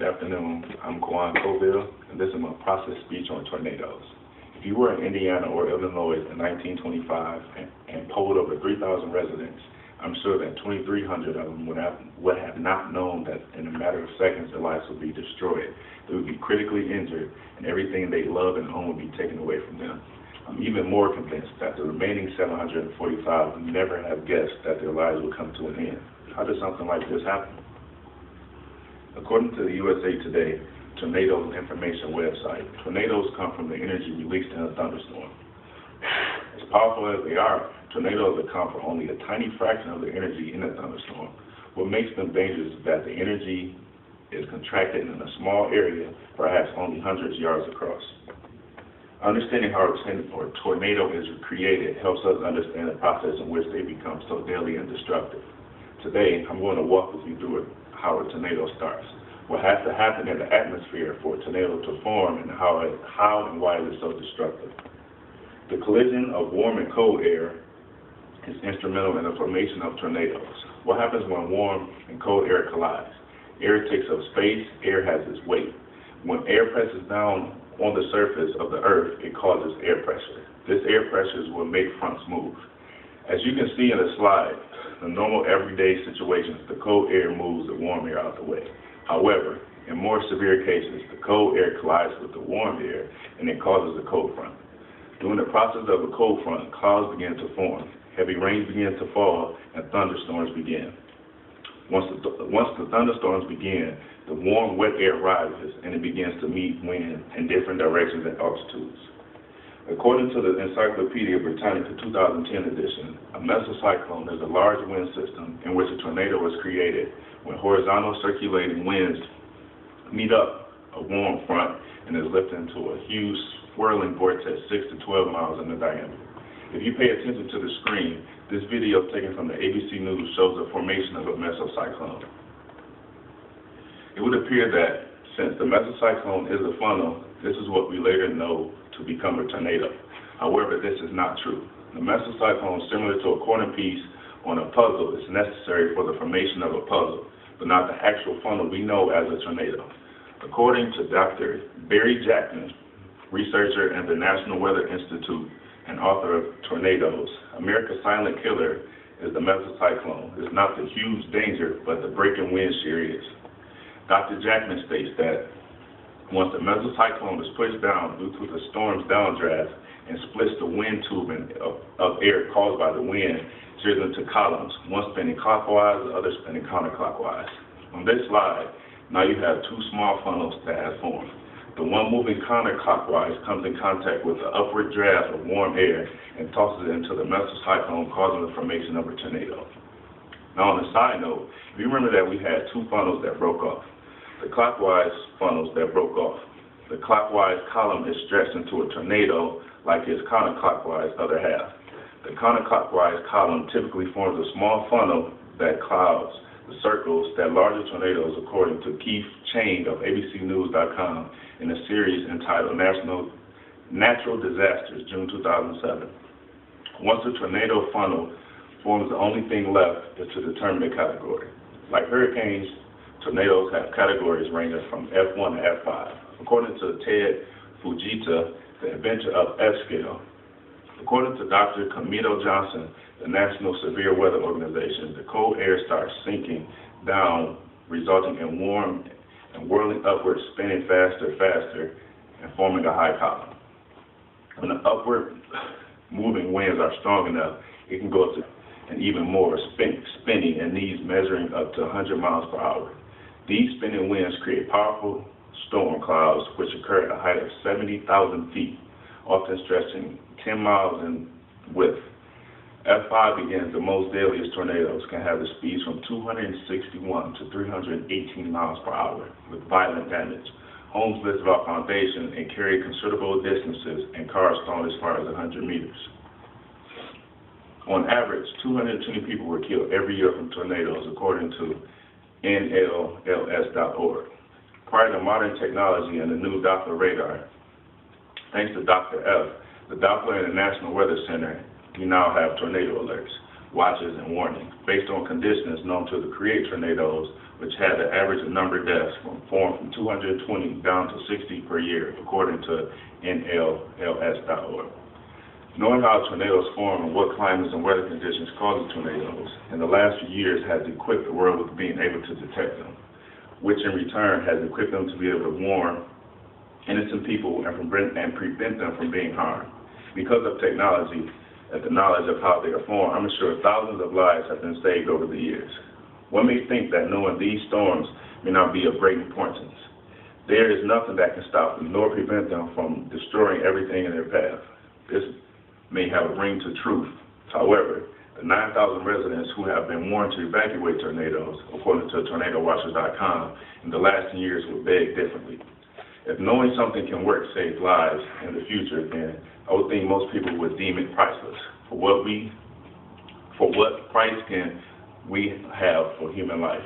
Good afternoon. I'm Kawaun, and this is my process speech on tornadoes. If you were in Indiana or Illinois in 1925 and polled over 3,000 residents, I'm sure that 2,300 of them would have not known that in a matter of seconds their lives would be destroyed. They would be critically injured, and everything they love and own would be taken away from them. I'm even more convinced that the remaining 745 would never have guessed that their lives would come to an end. How does something like this happen? According to the USA Today Tornado Information website, tornadoes come from the energy released in a thunderstorm. As powerful as they are, tornadoes account for only a tiny fraction of the energy in a thunderstorm. What makes them dangerous is that the energy is contracted in a small area, perhaps only hundreds of yards across. Understanding how a tornado is created helps us understand the process in which they become so deadly and destructive. Today, I'm going to walk with you through how a tornado starts, what has to happen in the atmosphere for a tornado to form, and how and why it is so destructive. The collision of warm and cold air is instrumental in the formation of tornadoes. What happens when warm and cold air collides? Air takes up space, air has its weight. When air presses down on the surface of the earth, it causes air pressure. This air pressure is what makes fronts move. As you can see in the slide, in normal everyday situations, the cold air moves the warm air out the way. However, in more severe cases, the cold air collides with the warm air and it causes a cold front. During the process of a cold front, clouds begin to form, heavy rains begin to fall, and thunderstorms begin. Once the thunderstorms begin, the warm, wet air rises and it begins to meet wind in different directions and altitudes. According to the Encyclopedia Britannica 2010 edition, a mesocyclone is a large wind system in which a tornado is created when horizontal circulating winds meet up a warm front and is lifted into a huge swirling vortex 6 to 12 miles in diameter. If you pay attention to the screen, this video taken from the ABC News shows the formation of a mesocyclone. It would appear that since the mesocyclone is a funnel, this is what we later know to become a tornado. However, this is not true. The mesocyclone, similar to a corner piece on a puzzle, is necessary for the formation of a puzzle, but not the actual funnel we know as a tornado. According to Dr. Barry Jackman, researcher at the National Weather Institute and author of Tornadoes, America's silent killer is the mesocyclone. It's not the huge danger, but the breaking wind shear is. Dr. Jackman states that once the mesocyclone is pushed down due to the storm's downdraft and splits the wind tubing of air caused by the wind, shears into columns, one spinning clockwise, the other spinning counterclockwise. On this slide, now you have two small funnels that have formed. The one moving counterclockwise comes in contact with the upward draft of warm air and tosses it into the mesocyclone, causing the formation of a tornado. Now on a side note, if you remember that we had two funnels that broke off. The clockwise funnels that broke off. The clockwise column is stretched into a tornado like its counterclockwise other half. The counterclockwise column typically forms a small funnel that clouds the circles that larger tornadoes, according to Keith Chang of ABCnews.com in a series entitled Natural Disasters, June 2007. Once the tornado funnel forms, the only thing left is to determine the category. Like hurricanes, tornadoes have categories ranging from F1 to F5. According to Ted Fujita, the inventor of F-scale, according to Dr. Camilo Johnson, the National Severe Weather Organization, the cold air starts sinking down, resulting in warm and whirling upward, spinning faster, and forming a high column. When the upward moving winds are strong enough, it can go up to and even more, spinning and these measuring up to 100 miles per hour. These spinning winds create powerful storm clouds which occur at a height of 70,000 feet, often stretching 10 miles in width. F5 begins the most deadliest tornadoes can have the speeds from 261 to 318 miles per hour with violent damage. Homes lifted off foundation and carry considerable distances and cars thrown as far as 100 meters. On average, 220 people were killed every year from tornadoes, according to NLLS.org. Prior to modern technology and the new Doppler radar, thanks to Dr. F, the Doppler and the National Weather Center, we now have tornado alerts, watches, and warnings based on conditions known to create tornadoes which had the average number of deaths falling from 220 down to 60 per year, according to NLLS.org. Knowing how tornadoes form and what climates and weather conditions cause tornadoes in the last few years has equipped the world with being able to detect them, which in return has equipped them to be able to warn innocent people and prevent them from being harmed. Because of technology and the knowledge of how they are formed, I'm sure thousands of lives have been saved over the years. One may think that knowing these storms may not be of great importance. There is nothing that can stop them nor prevent them from destroying everything in their path. This may have a ring to truth. However, the 9,000 residents who have been warned to evacuate tornadoes, according to TornadoWatchers.com, in the last 10 years would beg differently. If knowing something can work save lives in the future, then I would think most people would deem it priceless. For what price can we have for human life?